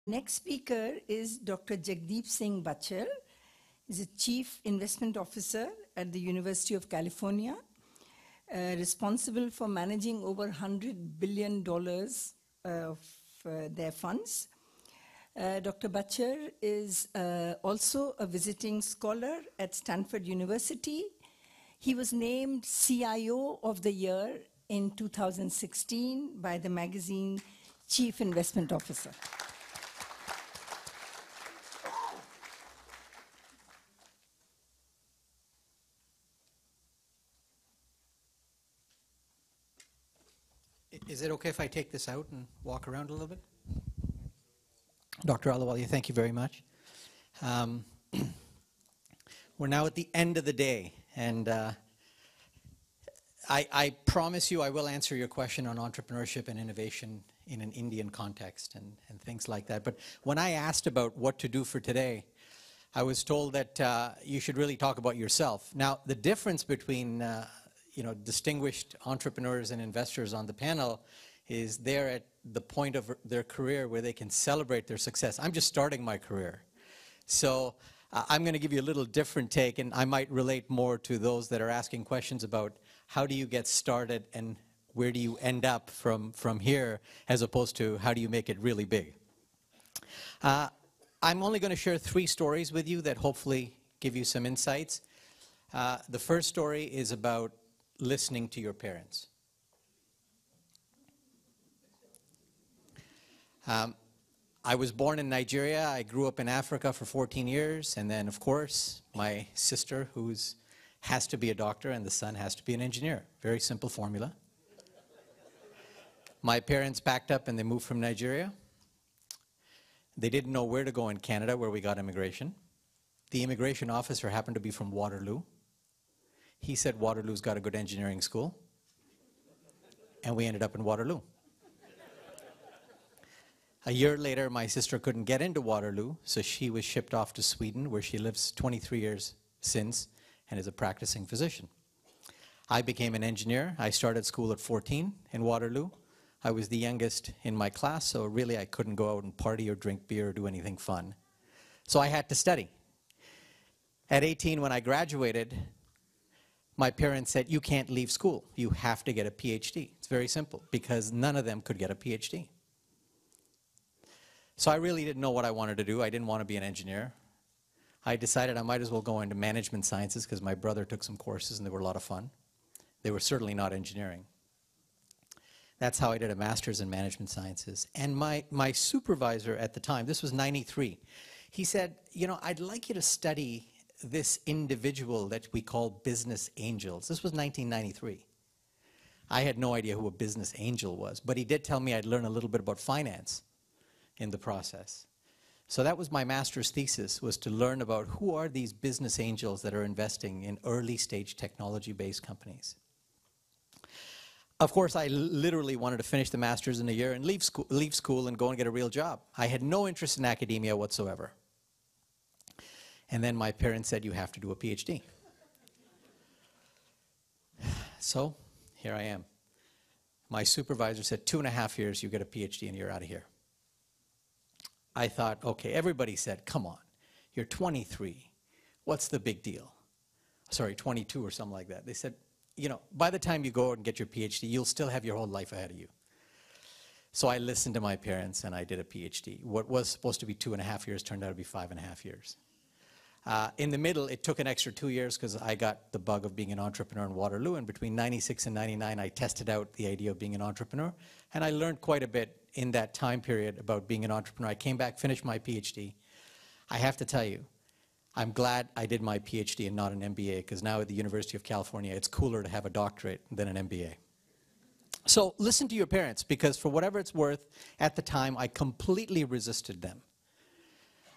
Next speaker is Dr. Jagdeep Singh Bachher. He's a Chief Investment Officer at the University of California, responsible for managing over $100 billion of their funds. Dr. Bachher is also a visiting scholar at Stanford University. He was named CIO of the Year in 2016 by the magazine Chief Investment Officer. Is it okay if I take this out and walk around a little bit? Dr. Ahluwalia, thank you very much. We're now at the end of the day, and I promise you I will answer your question on entrepreneurship and innovation in an Indian context and things like that. But when I asked about what to do for today, I was told that you should really talk about yourself. Now, the difference between distinguished entrepreneurs and investors on the panel is they're at the point of their career where they can celebrate their success. I'm just starting my career. So I'm going to give you a little different take, and I might relate more to those that are asking questions about how do you get started and where do you end up from here, as opposed to how do you make it really big. I'm only going to share 3 stories with you that hopefully give you some insights. The first story is about listening to your parents. I was born in Nigeria. I grew up in Africa for 14 years. And then, of course, my sister, who has to be a doctor, and the son has to be an engineer. Very simple formula. My parents packed up and they moved from Nigeria. They didn't know where to go in Canada, where we got immigration. The immigration officer happened to be from Waterloo. He said Waterloo's got a good engineering school, and we ended up in Waterloo. A year later, my sister couldn't get into Waterloo, so she was shipped off to Sweden, where she lives 23 years since and is a practicing physician. I became an engineer. I started school at 14 in Waterloo. I was the youngest in my class, so really I couldn't go out and party or drink beer or do anything fun. So I had to study. At 18, when I graduated, my parents said, you can't leave school. You have to get a PhD. It's very simple, because none of them could get a PhD. So I really didn't know what I wanted to do. I didn't want to be an engineer. I decided I might as well go into management sciences, because my brother took some courses and they were a lot of fun. They were certainly not engineering. That's how I did a master's in management sciences. And my supervisor at the time, this was 93, he said, I'd like you to study this individual that we call business angels. This was 1993. I had no idea who a business angel was, but he did tell me I'd learn a little bit about finance in the process. So that was my master's thesis, was to learn about who are these business angels that are investing in early stage technology-based companies. Of course, I literally wanted to finish the master's in a year and leave school and go and get a real job. I had no interest in academia whatsoever. And then my parents said, you have to do a PhD. So here I am. My supervisor said, 2.5 years, you get a PhD and you're out of here. I thought, okay, everybody said, come on, you're 23. What's the big deal? Sorry, 22 or something like that. They said, by the time you go and get your PhD, you'll still have your whole life ahead of you. So I listened to my parents and I did a PhD. What was supposed to be 2.5 years turned out to be 5.5 years. In the middle, it took an extra 2 years because I got the bug of being an entrepreneur in Waterloo, and between 96 and 99, I tested out the idea of being an entrepreneur, and I learned quite a bit in that time period about being an entrepreneur. I came back, finished my PhD. I have to tell you, I'm glad I did my PhD and not an MBA, because now at the University of California, it's cooler to have a doctorate than an MBA. So listen to your parents, because for whatever it's worth, at the time, I completely resisted them.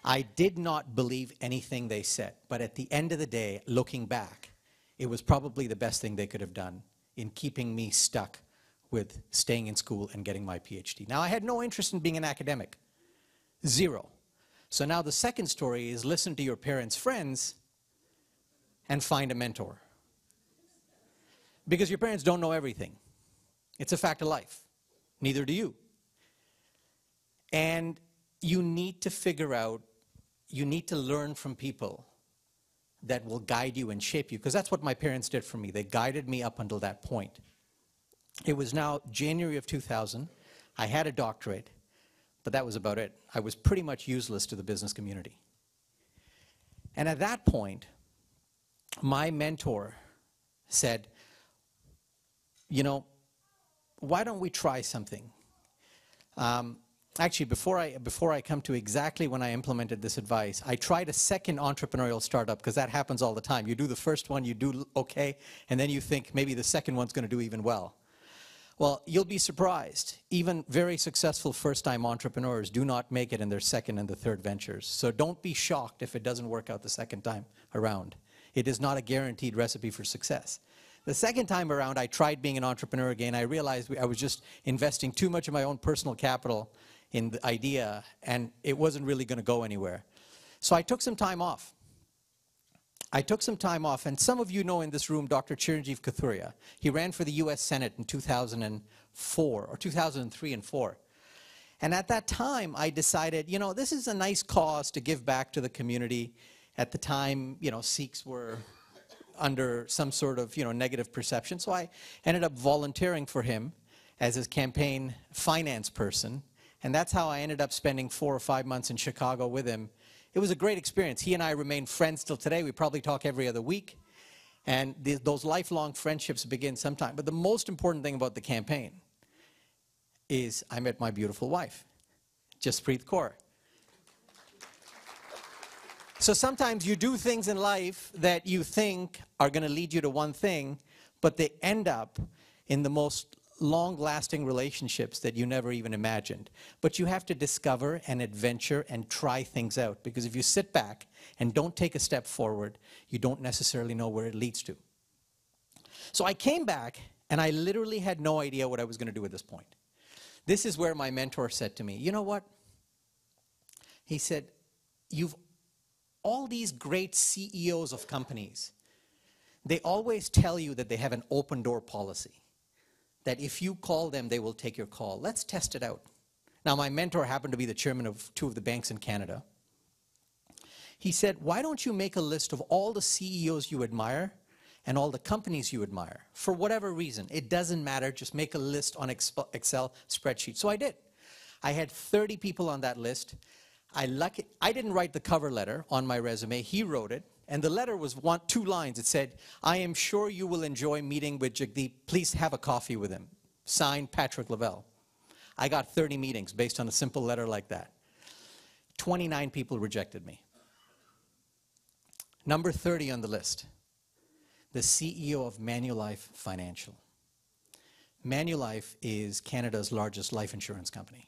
I did not believe anything they said, but at the end of the day, looking back, it was probably the best thing they could have done in keeping me stuck with staying in school and getting my PhD. Now, I had no interest in being an academic. 0. So now the second story is listen to your parents' friends and find a mentor. Because your parents don't know everything. It's a fact of life. Neither do you. And you need to figure out, you need to learn from people that will guide you and shape you, because that's what my parents did for me. They guided me up until that point. It was now January of 2000. I had a doctorate, but that was about it. I was pretty much useless to the business community. And at that point, my mentor said, you know, why don't we try something? Actually, before I come to exactly when I implemented this advice, I tried a second entrepreneurial startup, because that happens all the time. You do the first one, you do okay, and then you think maybe the second one's going to do even well. Well, you'll be surprised. Even very successful first-time entrepreneurs do not make it in their second and the third ventures. So don't be shocked if it doesn't work out the second time around. It is not a guaranteed recipe for success. The second time around, I tried being an entrepreneur again. I realized I was just investing too much of my own personal capital in the idea, and it wasn't really going to go anywhere. So I took some time off. And some of you know in this room Dr. Chiranjeev Kathuria. He ran for the US Senate in 2004, or 2003 and 4. And at that time, I decided, you know, this is a nice cause to give back to the community. At the time, you know, Sikhs were under some sort of, you know, negative perception. So I ended up volunteering for him as his campaign finance person. And that's how I ended up spending 4 or 5 months in Chicago with him. It was a great experience. He and I remain friends till today. We probably talk every other week. And those lifelong friendships begin sometime. But the most important thing about the campaign is I met my beautiful wife, Jaspreet Kaur. So sometimes you do things in life that you think are going to lead you to one thing, but they end up in the most long-lasting relationships that you never even imagined. But you have to discover and adventure and try things out, because if you sit back and don't take a step forward, you don't necessarily know where it leads to. So I came back, and I literally had no idea what I was going to do at this point. This is where my mentor said to me, you know what? He said, you've all these great CEOs of companies, they always tell you that they have an open door policy, that if you call them, they will take your call. Let's test it out. Now, my mentor happened to be the chairman of 2 of the banks in Canada. He said, why don't you make a list of all the CEOs you admire and all the companies you admire, for whatever reason. It doesn't matter, just make a list on Excel spreadsheet. So I did. I had 30 people on that list. I didn't write the cover letter on my resume. He wrote it. And the letter was 2 lines. It said, I am sure you will enjoy meeting with Jagdeep. Please have a coffee with him. Signed, Patrick Lavelle. I got 30 meetings based on a simple letter like that. 29 people rejected me. Number 30 on the list, the CEO of Manulife Financial. Manulife is Canada's largest life insurance company.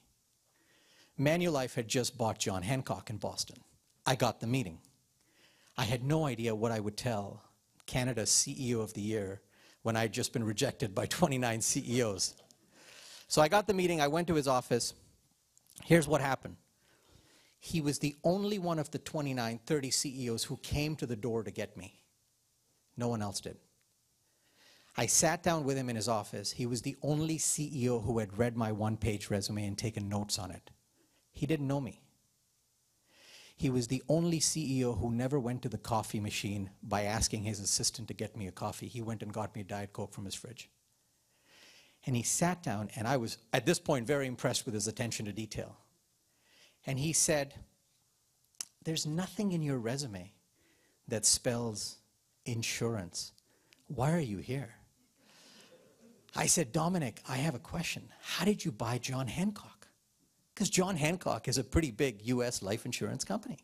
Manulife had just bought John Hancock in Boston. I got the meeting. I had no idea what I would tell Canada's CEO of the year when I had just been rejected by 29 CEOs. So I got the meeting, I went to his office. Here's what happened. He was the only one of the 30 CEOs who came to the door to get me. No one else did. I sat down with him in his office. He was the only CEO who had read my 1-page resume and taken notes on it. He didn't know me. He was the only CEO who never went to the coffee machine by asking his assistant to get me a coffee. He went and got me a Diet Coke from his fridge. And he sat down, and I was, at this point, very impressed with his attention to detail. And he said, there's nothing in your resume that spells insurance. Why are you here? I said, Dominic, I have a question. How did you buy John Hancock? Because John Hancock is a pretty big US life insurance company.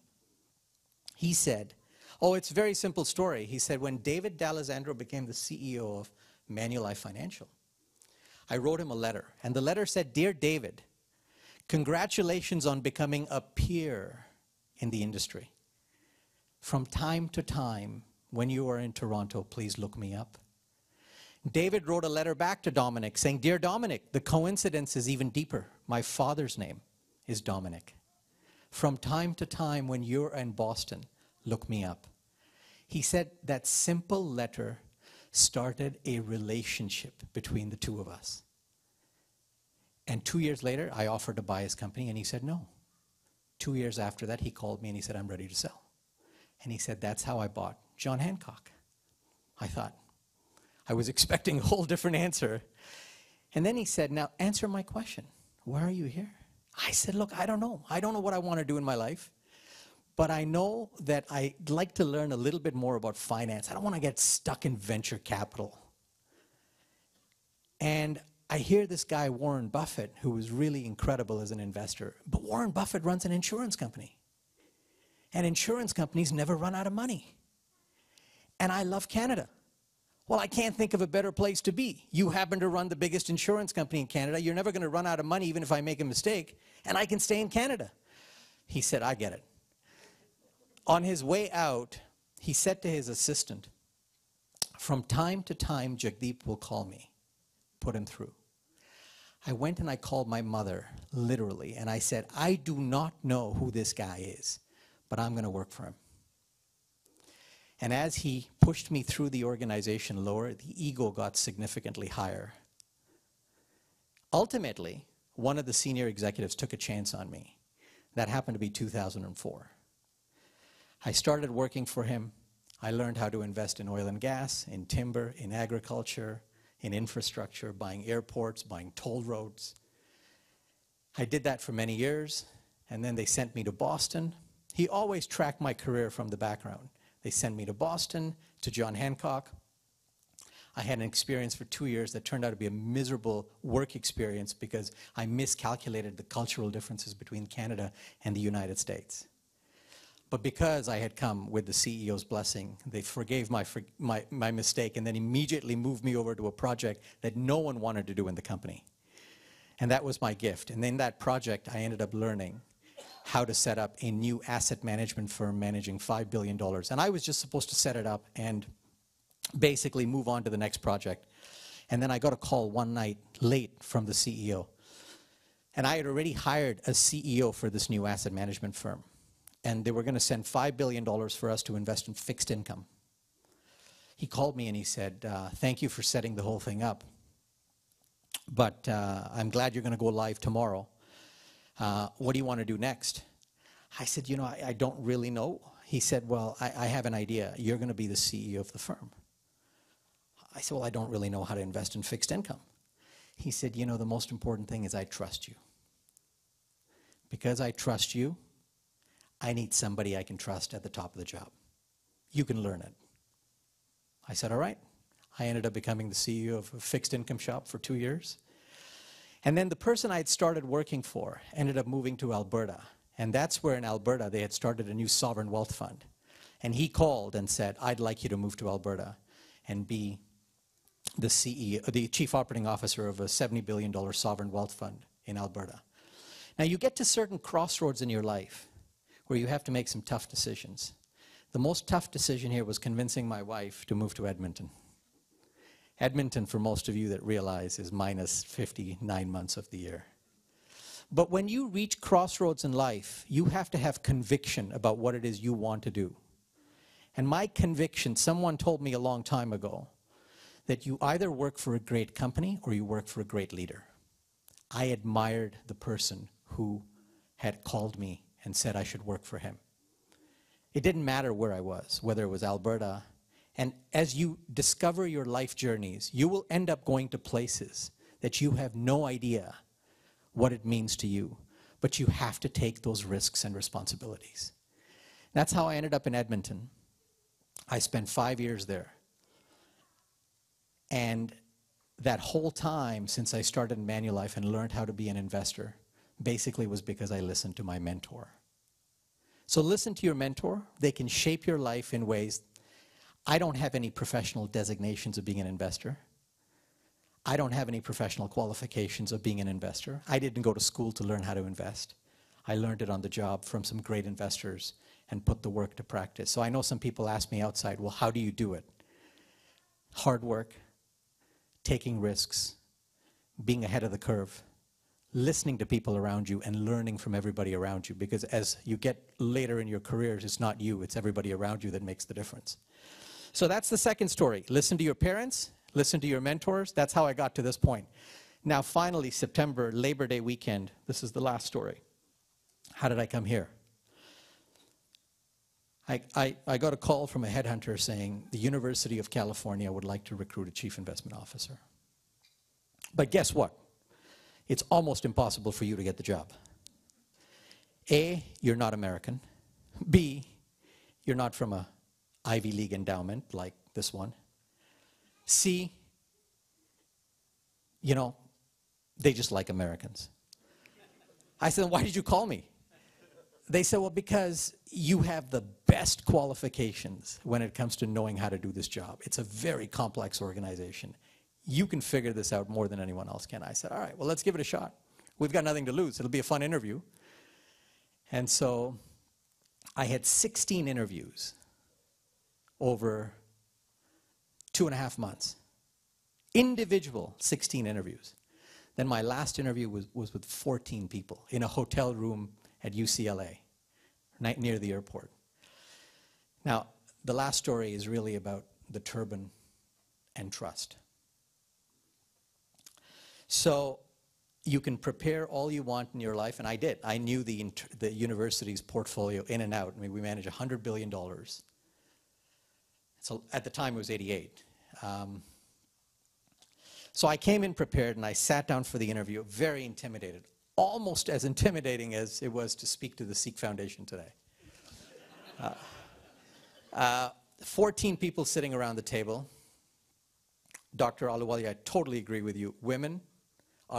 He said, oh, it's a very simple story. He said, when David D'Alessandro became the CEO of Manulife Financial, I wrote him a letter. And the letter said, Dear David, congratulations on becoming a peer in the industry. From time to time, when you are in Toronto, please look me up. David wrote a letter back to Dominic saying, Dear Dominic, the coincidence is even deeper. My father's name is Dominic. From time to time, when you're in Boston, look me up. He said that simple letter started a relationship between the two of us. And 2 years later, I offered to buy his company, and he said no. 2 years after that, he called me and he said, I'm ready to sell. And he said, that's how I bought John Hancock. I thought, I was expecting a whole different answer. And then he said, now answer my question. Why are you here? I said, look, I don't know. I don't know what I want to do in my life. But I know that I'd like to learn a little bit more about finance. I don't want to get stuck in venture capital. And I hear this guy, Warren Buffett, who is really incredible as an investor. But Warren Buffett runs an insurance company. And insurance companies never run out of money. And I love Canada. Well, I can't think of a better place to be. You happen to run the biggest insurance company in Canada. You're never going to run out of money even if I make a mistake. And I can stay in Canada. He said, I get it. On his way out, he said to his assistant, from time to time, Jagdeep will call me. Put him through. I went and I called my mother, literally, and I said, I do not know who this guy is, but I'm going to work for him. And as he pushed me through the organization lower, the ego got significantly higher. Ultimately, one of the senior executives took a chance on me. That happened to be 2004. I started working for him. I learned how to invest in oil and gas, in timber, in agriculture, in infrastructure, buying airports, buying toll roads. I did that for many years, and then they sent me to Boston. He always tracked my career from the background. They sent me to Boston, to John Hancock. I had an experience for 2 years that turned out to be a miserable work experience because I miscalculated the cultural differences between Canada and the United States. But because I had come with the CEO's blessing, they forgave my mistake and then immediately moved me over to a project that no one wanted to do in the company. And that was my gift. And in that project, I ended up learning how to set up a new asset management firm managing $5 billion. And I was just supposed to set it up and basically move on to the next project. And then I got a call one night late from the CEO. And I had already hired a CEO for this new asset management firm. And they were going to send $5 billion for us to invest in fixed income. He called me and he said, thank you for setting the whole thing up. But I'm glad you're going to go live tomorrow. What do you want to do next? I said, you know, I don't really know. He said, well, I have an idea. You're going to be the CEO of the firm. I said, well, I don't really know how to invest in fixed income. He said, you know, the most important thing is I trust you. Because I trust you, I need somebody I can trust at the top of the job. You can learn it. I said, all right. I ended up becoming the CEO of a fixed income shop for 2 years. And then the person I had started working for ended up moving to Alberta. And that's where in Alberta they had started a new sovereign wealth fund. And he called and said, I'd like you to move to Alberta and be the CEO, the chief operating officer of a $70 billion sovereign wealth fund in Alberta. Now you get to certain crossroads in your life where you have to make some tough decisions. The most tough decision here was convincing my wife to move to Edmonton. Edmonton, for most of you that realize, is minus 59 months of the year. But when you reach crossroads in life, you have to have conviction about what it is you want to do. And my conviction, someone told me a long time ago, that you either work for a great company or you work for a great leader. I admired the person who had called me and said I should work for him. It didn't matter where I was, whether it was Alberta. And as you discover your life journeys, you will end up going to places that you have no idea what it means to you. But you have to take those risks and responsibilities. That's how I ended up in Edmonton. I spent 5 years there. And that whole time since I started in Manulife and learned how to be an investor basically was because I listened to my mentor. So listen to your mentor. They can shape your life in ways. I don't have any professional designations of being an investor. I don't have any professional qualifications of being an investor. I didn't go to school to learn how to invest. I learned it on the job from some great investors and put the work to practice. So I know some people ask me outside, well, how do you do it? Hard work, taking risks, being ahead of the curve, listening to people around you and learning from everybody around you, because as you get later in your careers, it's not you, it's everybody around you that makes the difference. So that's the second story. Listen to your parents, listen to your mentors. That's how I got to this point. Now finally, September, Labor Day weekend, this is the last story. How did I come here? I got a call from a headhunter saying the University of California would like to recruit a chief investment officer. But guess what? It's almost impossible for you to get the job. A, you're not American. B, you're not from a Ivy League endowment like this one. C, you know, they just like Americans. I said, why did you call me? They said, well, because you have the best qualifications when it comes to knowing how to do this job. It's a very complex organization. You can figure this out more than anyone else can. I said, all right, well, let's give it a shot. We've got nothing to lose. It'll be a fun interview. And so I had 16 interviews over 2.5 months. Individual 16 interviews. Then my last interview was with 14 people in a hotel room at UCLA, near the airport. Now, the last story is really about the Turban and Trust. So you can prepare all you want in your life, and I did. I knew the university's portfolio in and out. I mean, we manage $100 billion. So at the time, it was 88. So I came in prepared, and I sat down for the interview, very intimidated, almost as intimidating as it was to speak to the Sikh Foundation today. 14 people sitting around the table. Dr. Ahluwalia, I totally agree with you. Women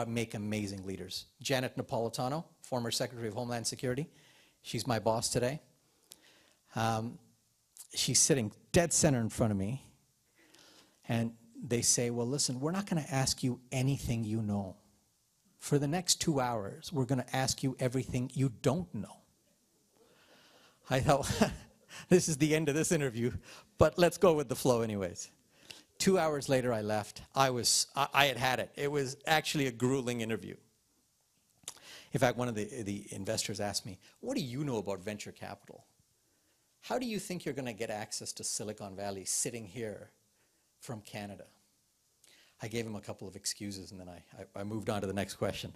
make amazing leaders. Janet Napolitano, former Secretary of Homeland Security. She's my boss today. She's sitting dead center in front of me. And they say, well, listen, we're not going to ask you anything you know. For the next 2 hours, we're going to ask you everything you don't know. I thought, this is the end of this interview, but let's go with the flow anyways. 2 hours later, I left. I had it. It was actually a grueling interview. In fact, one of the investors asked me, what do you know about venture capital? How do you think you're going to get access to Silicon Valley sitting here from Canada? I gave him a couple of excuses, and then I moved on to the next question.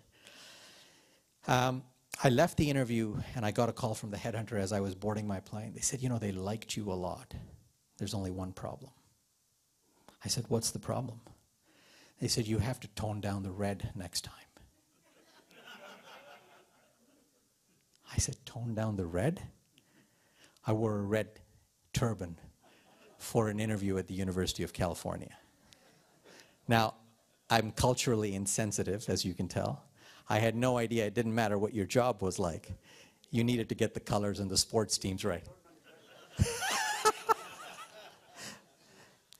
I left the interview, and I got a call from the headhunter as I was boarding my plane. They said, you know, they liked you a lot. There's only one problem. I said, what's the problem? They said, you have to tone down the red next time. I said, tone down the red? I wore a red turban for an interview at the University of California. Now, I'm culturally insensitive, as you can tell. I had no idea. It didn't matter what your job was like. You needed to get the colors and the sports teams right.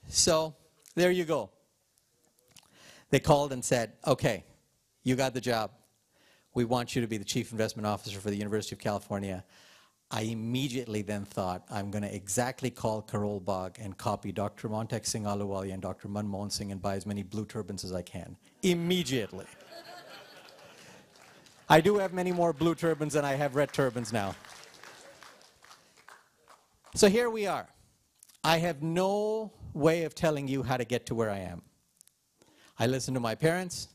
So, there you go. They called and said, okay, you got the job. We want you to be the Chief Investment Officer for the University of California. I immediately then thought, I'm going to exactly call Karol Bagh and copy Dr. Montek Singh Ahluwalia and Dr. Manmohan Singh and buy as many blue turbans as I can. Immediately. I do have many more blue turbans than I have red turbans now. So here we are. I have no way of telling you how to get to where I am. I listened to my parents.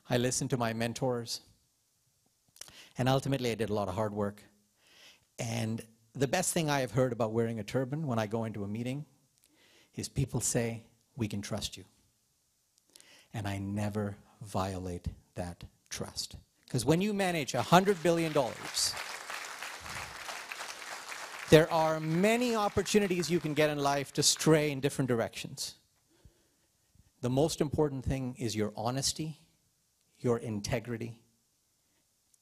I listened to my mentors. And ultimately, I did a lot of hard work. And the best thing I have heard about wearing a turban when I go into a meeting is people say, we can trust you. And I never violate that trust. Because when you manage $100 billion, there are many opportunities you can get in life to stray in different directions. The most important thing is your honesty, your integrity,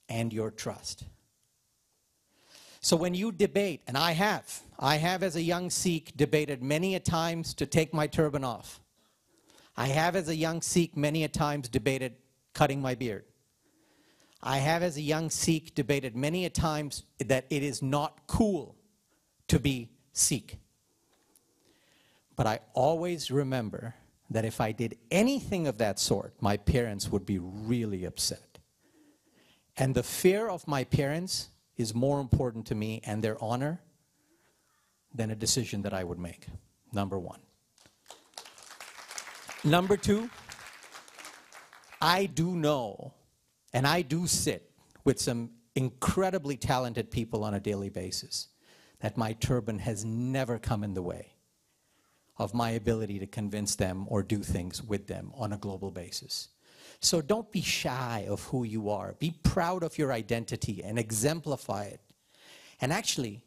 and your trust. So when you debate, and I have as a young Sikh debated many a times to take my turban off. I have as a young Sikh many a times debated cutting my beard. I have as a young Sikh debated many a times that it is not cool to be Sikh. But I always remember that if I did anything of that sort, my parents would be really upset. And the fear of my parents is more important to me and their honor than a decision that I would make, number one. Number two, I do know, and I do sit with some incredibly talented people on a daily basis that my turban has never come in the way of my ability to convince them or do things with them on a global basis. So don't be shy of who you are. Be proud of your identity and exemplify it. And actually,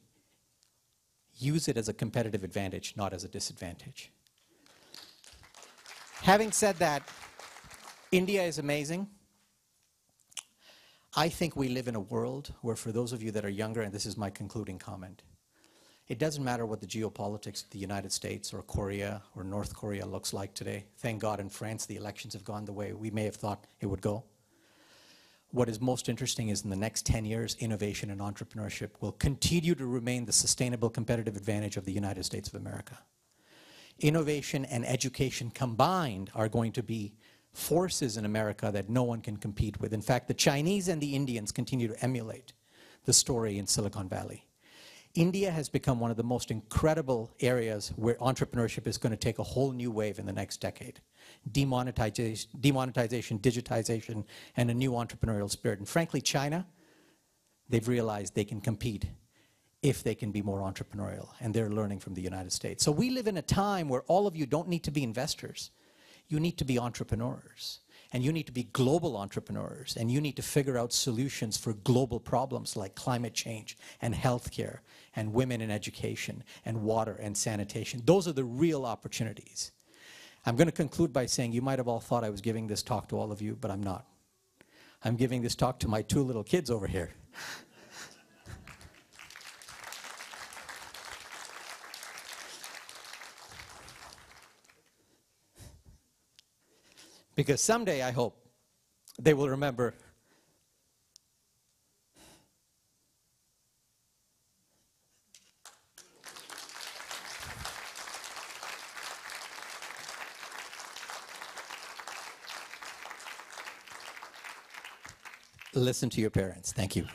use it as a competitive advantage, not as a disadvantage. Having said that, India is amazing. I think we live in a world where, for those of you that are younger, and this is my concluding comment, it doesn't matter what the geopolitics of the United States or Korea or North Korea looks like today. Thank God in France the elections have gone the way we may have thought it would go. What is most interesting is in the next 10 years, innovation and entrepreneurship will continue to remain the sustainable competitive advantage of the United States of America. Innovation and education combined are going to be forces in America that no one can compete with. In fact, the Chinese and the Indians continue to emulate the story in Silicon Valley. India has become one of the most incredible areas where entrepreneurship is going to take a whole new wave in the next decade. Demonetization, digitization, and a new entrepreneurial spirit. And frankly, China, they've realized they can compete if they can be more entrepreneurial, and they're learning from the United States. So we live in a time where all of you don't need to be investors. You need to be entrepreneurs, and you need to be global entrepreneurs, and you need to figure out solutions for global problems like climate change and healthcare and women in education and water and sanitation. Those are the real opportunities. I'm going to conclude by saying you might have all thought I was giving this talk to all of you, but I'm not. I'm giving this talk to my two little kids over here. Because someday, I hope, they will remember listen to your parents. Thank you.